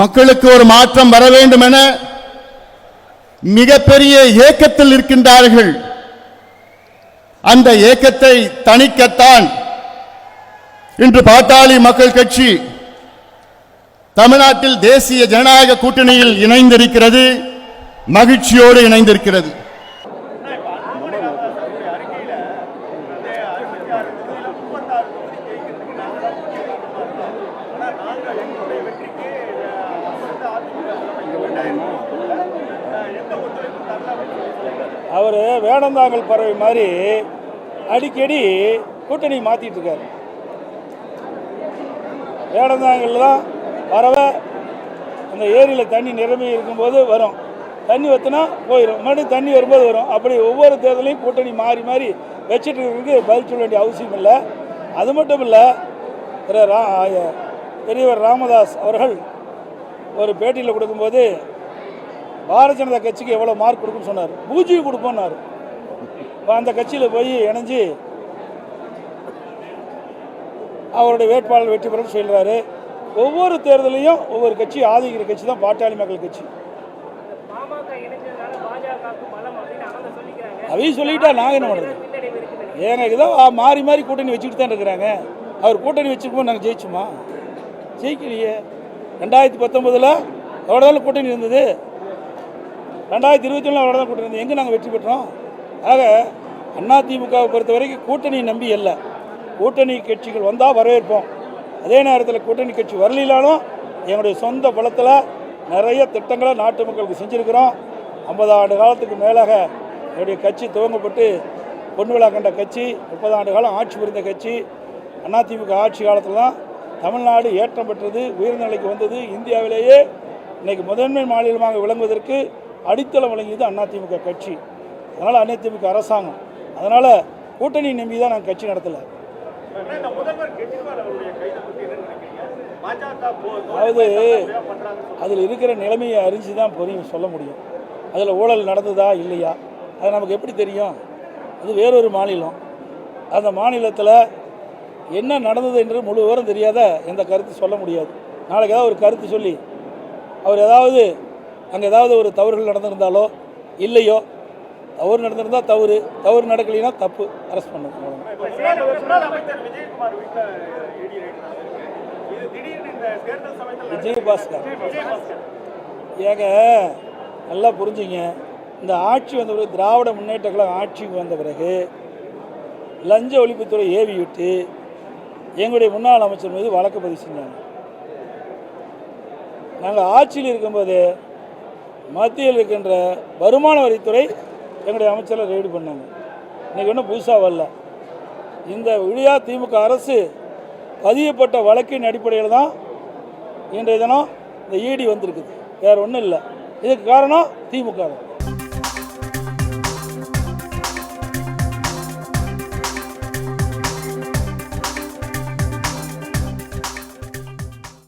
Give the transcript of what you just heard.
மக்களுக்கு ஒரு மாற்றம் வர வேண்டும் என மிகப்பெரிய ஏக்கத்தில் இருக்கின்றார்கள். அந்த ஏக்கத்தை தணிக்கத்தான் இன்று பாட்டாளி மக்கள் கட்சி தமிழ்நாட்டில் தேசிய ஜனநாயக கூட்டணியில் இணைந்திருக்கிறது, மகிழ்ச்சியோடு இணைந்திருக்கிறது. அவர் வேடந்தாங்கல் பறவை மாதிரி அடிக்கடி கூட்டணி மாற்றிட்டு இருக்காரு. வேடந்தாங்கல் தான் பறவை அந்த ஏரியில் தண்ணி நிரம்பி இருக்கும்போது வரும், தண்ணி வற்றினா போயிடும், மறுபடியும் தண்ணி வரும்போது வரும். அப்படி ஒவ்வொரு தேர்தலையும் கூட்டணி மாறி மாறி வச்சுட்டு இருக்கிறதுக்கு பதில் சொல்ல வேண்டிய அவசியம் இல்லை. அது மட்டும் இல்லை, பெரியவர் ராமதாஸ் அவர்கள் ஒரு பேட்டியில் கொடுக்கும்போது பாரதிய ஜனதா கட்சிக்கு எவ்வளோ மார்க் கொடுக்குன்னு சொன்னார். 0 கொடுப்போன்னாரு. இப்போ அந்த கட்சியில் போய் இணைஞ்சு அவருடைய வேட்பாளர் வெற்றி பெறும் சொல்கிறாரு. ஒவ்வொரு தேர்தலையும் ஒவ்வொரு கட்சி ஆதரிக்கிற கட்சி தான் பாட்டாளி மக்கள் கட்சி. அவையும் சொல்லிக்கிட்டா நாங்கள் என்ன பண்ணுறது? எனக்கு தான் மாறி மாறி கூட்டணி வச்சுக்கிட்டு தான் இருக்கிறாங்க. அவர் கூட்டணி வச்சுருக்கோம், நாங்கள் ஜெயிச்சோமா? ஜெயிக்கலையே. 2019 எவ்வளோ கூட்டணி இருந்தது, 2021 அவ்வளோ தான் கூட்டணி இருந்தது. எங்கே நாங்கள் வெற்றி பெற்றோம்? ஆக அதிமுகவை பொறுத்த வரைக்கும் கூட்டணி நம்பி இல்லை. கூட்டணி கட்சிகள் வந்தால் வரவேற்போம். அதே நேரத்தில் கூட்டணி கட்சி வரலாலும் எங்களுடைய சொந்த பலத்தில் நிறைய திட்டங்களை நாட்டு மக்களுக்கு செஞ்சுருக்கிறோம். 50 ஆண்டு காலத்துக்கு மேலாக என்னுடைய கட்சி துவங்கப்பட்டு பொன் விழா கண்ட கட்சி, 30 ஆண்டு காலம் ஆட்சி புரிந்த கட்சி. அதிமுக ஆட்சி காலத்தில் தான் தமிழ்நாடு ஏற்றம் பெற்றது, உயர்நிலைக்கு வந்தது. இந்தியாவிலேயே இன்றைக்கு முதன்மை மாநிலமாக விளங்குவதற்கு அடித்தளம் வழங்கியது அதிமுக கட்சி. அதனால் அதிமுக அரசாங்கம். அதனால் கூட்டணி நம்பி தான் நாங்கள் கட்சி நடத்தலை. அதாவது அதில் இருக்கிற நிலைமையை அறிஞ்சு தான் புரியும் சொல்ல முடியும். அதில் ஊழல் நடந்ததா இல்லையா அது நமக்கு எப்படி தெரியும்? அது வேறொரு மாநிலம். அந்த மாநிலத்தில் என்ன நடந்தது என்று முழு விவரம் தெரியாத எந்த கருத்து சொல்ல முடியாது. நாளைக்கு ஏதாவது ஒரு கருத்து சொல்லி அவர் ஏதாவது அங்கே ஏதாவது ஒரு தவறுகள் நடந்திருந்தாலோ இல்லையோ, தவறு நடந்திருந்தால் தவறு, தவறு நடக்கலைன்னா தப்பு, அரெஸ்ட் பண்ணணும். விஜயபாஸ்கர் ஏங்க நல்லா புரிஞ்சுங்க. இந்த ஆட்சி வந்த பிறகு, திராவிட முன்னேற்ற கழகம் ஆட்சிக்கு வந்த பிறகு லஞ்ச ஒழிப்புத்துறை ஏவி விட்டு எங்களுடைய முன்னாள் அமைச்சர் மீது வழக்கு பதிவு செஞ்சாங்க. நாங்கள் ஆட்சியில் இருக்கும்போது மத்தியில் இருக்கின்ற வருமான வரித்துறை எங்களுடைய அமைச்சரை ரெய்டு பண்ணாங்க. இன்றைக்கி ஒன்றும் புதுசாக வரல. இந்த விடியா திமுக அரசு பதியப்பட்ட வழக்கின் அடிப்படையில் தான் இன்றைய தினம் இந்த ஈடி வந்திருக்குது, வேறு ஒன்றும் இல்லை. இதுக்கு காரணம் திமுக தான்.